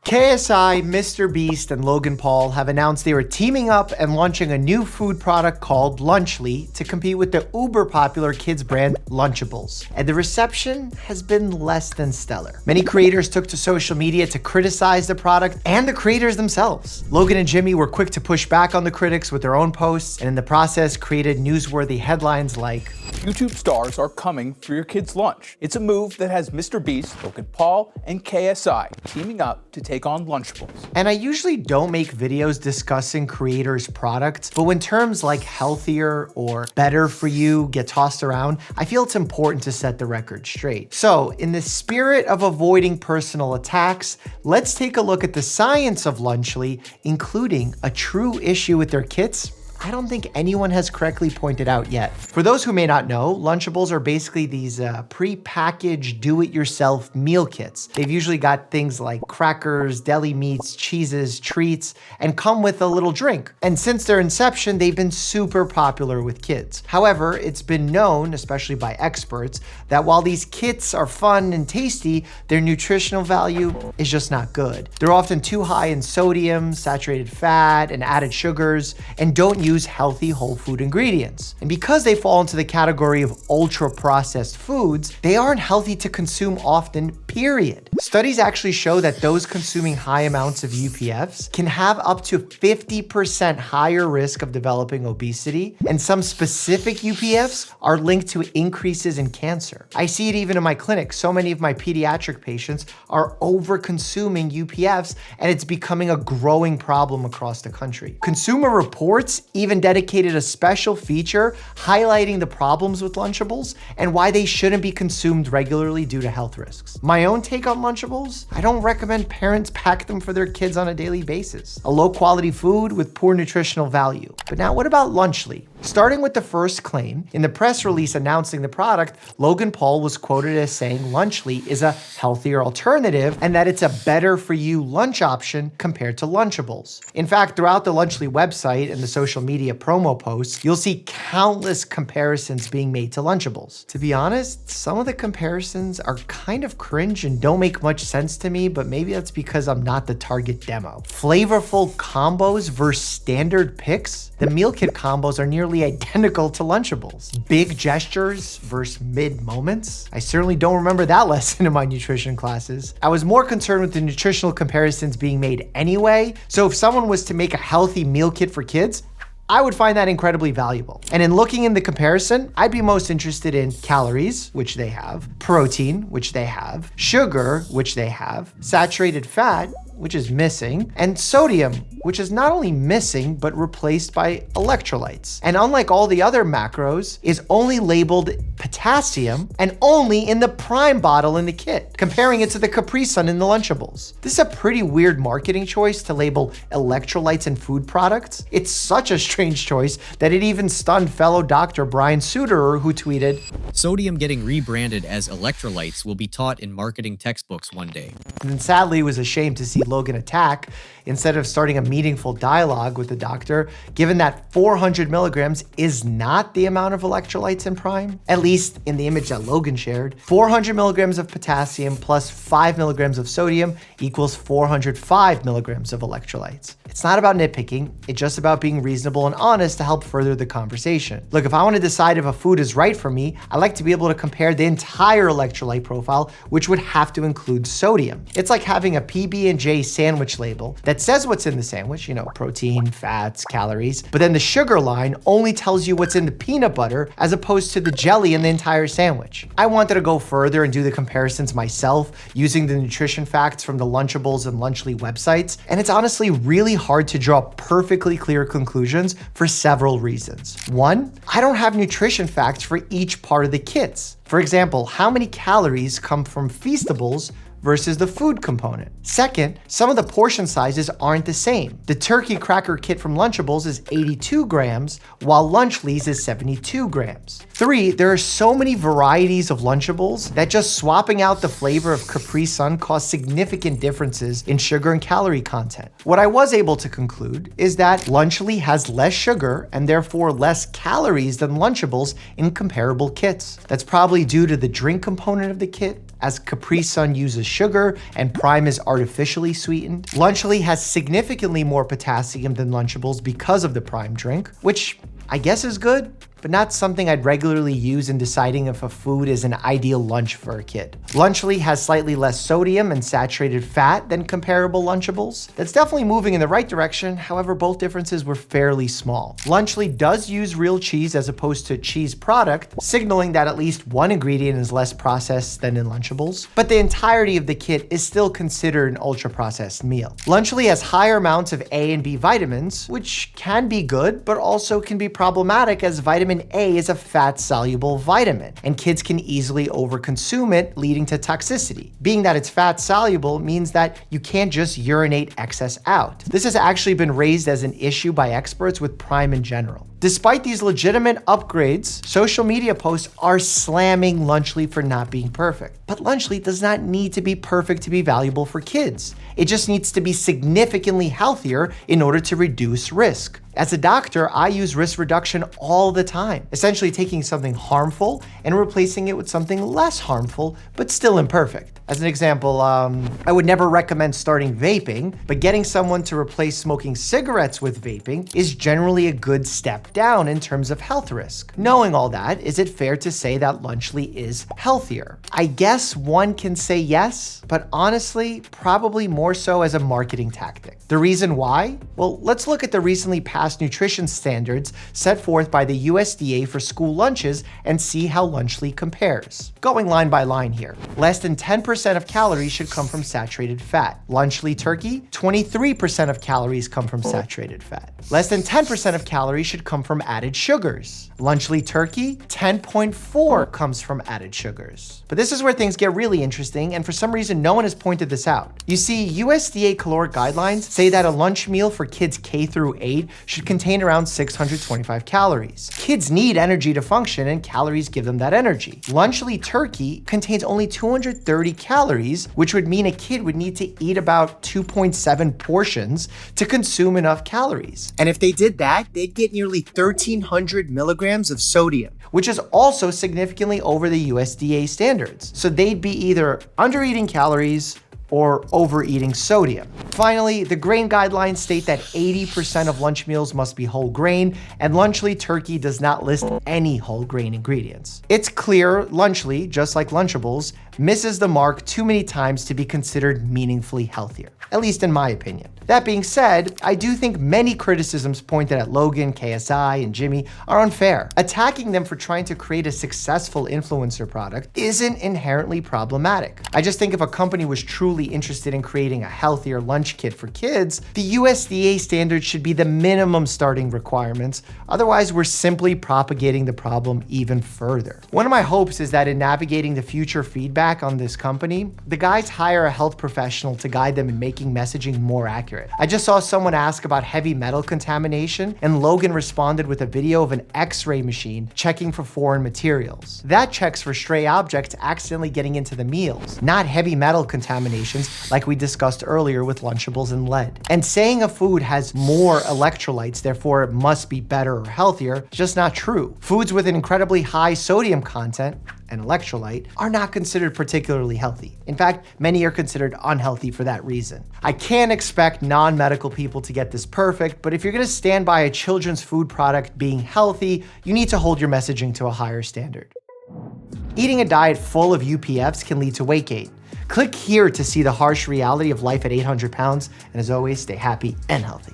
KSI, Mr. Beast, and Logan Paul have announced they were teaming up and launching a new food product called Lunchly to compete with the uber popular kids brand Lunchables. And the reception has been less than stellar. Many creators took to social media to criticize the product and the creators themselves. Logan and Jimmy were quick to push back on the critics with their own posts, and in the process created newsworthy headlines like, YouTube stars are coming for your kids' lunch. It's a move that has Mr. Beast, Logan Paul, and KSI teaming up to take on Lunchables. And I usually don't make videos discussing creators' products, but when terms like healthier or better for you get tossed around, I feel it's important to set the record straight. So in the spirit of avoiding personal attacks, let's take a look at the science of Lunchly, including a true issue with their kits I don't think anyone has correctly pointed out yet. For those who may not know, Lunchables are basically these pre-packaged do-it-yourself meal kits. They've usually got things like crackers, deli meats, cheeses, treats, and come with a little drink. And since their inception, they've been super popular with kids. However, it's been known, especially by experts, that while these kits are fun and tasty, their nutritional value is just not good. They're often too high in sodium, saturated fat, and added sugars, and don't use healthy whole food ingredients. And because they fall into the category of ultra processed foods, they aren't healthy to consume often, period. Studies actually show that those consuming high amounts of UPFs can have up to 50% higher risk of developing obesity, and some specific UPFs are linked to increases in cancer. I see it even in my clinic. So many of my pediatric patients are over consuming UPFs, and it's becoming a growing problem across the country. Consumer Reports even dedicated a special feature highlighting the problems with Lunchables and why they shouldn't be consumed regularly due to health risks. My own take on Lunchables, I don't recommend parents pack them for their kids on a daily basis. A low quality food with poor nutritional value. But now what about Lunchly? Starting with the first claim, in the press release announcing the product, Logan Paul was quoted as saying Lunchly is a healthier alternative and that it's a better for you lunch option compared to Lunchables. In fact, throughout the Lunchly website and the social media promo posts, you'll see countless comparisons being made to Lunchables. To be honest, some of the comparisons are kind of cringe and don't make much sense to me, but maybe that's because I'm not the target demo. Flavorful combos versus standard picks? The meal kit combos are nearly identical to Lunchables. Big gestures versus mid moments? I certainly don't remember that lesson in my nutrition classes. I was more concerned with the nutritional comparisons being made anyway, so if someone was to make a healthy meal kit for kids, I would find that incredibly valuable. And in looking in the comparison, I'd be most interested in calories, which they have, protein, which they have, sugar, which they have, saturated fat, which is missing, and sodium, which is not only missing, but replaced by electrolytes. And unlike all the other macros, is only labeled potassium and only in the prime bottle in the kit, comparing it to the Capri Sun in the Lunchables. This is a pretty weird marketing choice to label electrolytes in food products. It's such a strange choice that it even stunned fellow doctor Brian Suterer, who tweeted, "Sodium getting rebranded as electrolytes will be taught in marketing textbooks one day." And then sadly was ashamed to see Logan attack instead of starting a meaningful dialogue with the doctor, given that 400 milligrams is not the amount of electrolytes in prime, at least in the image that Logan shared. 400 milligrams of potassium plus 5 milligrams of sodium equals 405 milligrams of electrolytes. It's not about nitpicking, it's just about being reasonable and honest to help further the conversation. Look, if I want to decide if a food is right for me, I like to be able to compare the entire electrolyte profile, which would have to include sodium. It's like having a PB&J sandwich label that says what's in the sandwich, protein, fats, calories, but then the sugar line only tells you what's in the peanut butter as opposed to the jelly in the entire sandwich. I wanted to go further and do the comparisons myself using the nutrition facts from the Lunchables and Lunchly websites, and it's honestly really hard to draw perfectly clear conclusions for several reasons. One, I don't have nutrition facts for each part of the kits. For example, how many calories come from Feastables versus the food component. Second, some of the portion sizes aren't the same. The turkey cracker kit from Lunchables is 82 grams, while Lunchly's is 72 grams. Three, there are so many varieties of Lunchables that just swapping out the flavor of Capri Sun caused significant differences in sugar and calorie content. What I was able to conclude is that Lunchly has less sugar and therefore less calories than Lunchables in comparable kits. That's probably due to the drink component of the kit, as Capri Sun uses sugar and Prime is artificially sweetened. Lunchly has significantly more potassium than Lunchables because of the Prime drink, which I guess is good, but not something I'd regularly use in deciding if a food is an ideal lunch for a kid. Lunchly has slightly less sodium and saturated fat than comparable Lunchables. That's definitely moving in the right direction, however, both differences were fairly small. Lunchly does use real cheese as opposed to cheese product, signaling that at least one ingredient is less processed than in Lunchables, but the entirety of the kit is still considered an ultra-processed meal. Lunchly has higher amounts of A and B vitamins, which can be good, but also can be problematic as vitamin A is a fat-soluble vitamin, and kids can easily overconsume it, leading to toxicity. Being that it's fat-soluble means that you can't just urinate excess out. This has actually been raised as an issue by experts with Prime in general. Despite these legitimate upgrades, social media posts are slamming Lunchly for not being perfect. But Lunchly does not need to be perfect to be valuable for kids. It just needs to be significantly healthier in order to reduce risk. As a doctor, I use risk reduction all the time, essentially taking something harmful and replacing it with something less harmful, but still imperfect. As an example, I would never recommend starting vaping, but getting someone to replace smoking cigarettes with vaping is generally a good step down in terms of health risk. Knowing all that, is it fair to say that Lunchly is healthier? I guess one can say yes, but honestly, probably more so as a marketing tactic. The reason why? Well, let's look at the recently passed nutrition standards set forth by the USDA for school lunches and see how Lunchly compares. Going line by line here. Less than 10% of calories should come from saturated fat. Lunchly turkey, 23% of calories come from saturated fat. Less than 10% of calories should come from added sugars. Lunchly turkey, 10.4 comes from added sugars. But this is where things get really interesting, and for some reason no one has pointed this out. You see, USDA caloric guidelines say that a lunch meal for kids K through 8 should contain around 625 calories. Kids need energy to function, and calories give them that energy. Lunchly turkey contains only 230 calories, which would mean a kid would need to eat about 2.7 portions to consume enough calories. And if they did that, they'd get nearly 1,300 milligrams of sodium, which is also significantly over the USDA standards. So they'd be either under-eating calories or overeating sodium. Finally, the grain guidelines state that 80% of lunch meals must be whole grain, and Lunchly turkey does not list any whole grain ingredients. It's clear Lunchly, just like Lunchables, misses the mark too many times to be considered meaningfully healthier, at least in my opinion. That being said, I do think many criticisms pointed at Logan, KSI, and Jimmy are unfair. Attacking them for trying to create a successful influencer product isn't inherently problematic. I just think if a company was truly interested in creating a healthier lunch kit for kids, the USDA standards should be the minimum starting requirements. Otherwise, we're simply propagating the problem even further. One of my hopes is that in navigating the future feedback on this company, the guys hire a health professional to guide them in making messaging more accurate. I just saw someone ask about heavy metal contamination, and Logan responded with a video of an X-ray machine checking for foreign materials. That checks for stray objects accidentally getting into the meals, not heavy metal contaminations like we discussed earlier with Lunchables and lead. And saying a food has more electrolytes, therefore it must be better or healthier, is just not true. Foods with an incredibly high sodium content and electrolyte are not considered particularly healthy. In fact, many are considered unhealthy for that reason. I can't expect non-medical people to get this perfect, but if you're gonna stand by a children's food product being healthy, you need to hold your messaging to a higher standard. Eating a diet full of UPFs can lead to weight gain. Click here to see the harsh reality of life at 800 pounds, and as always, stay happy and healthy.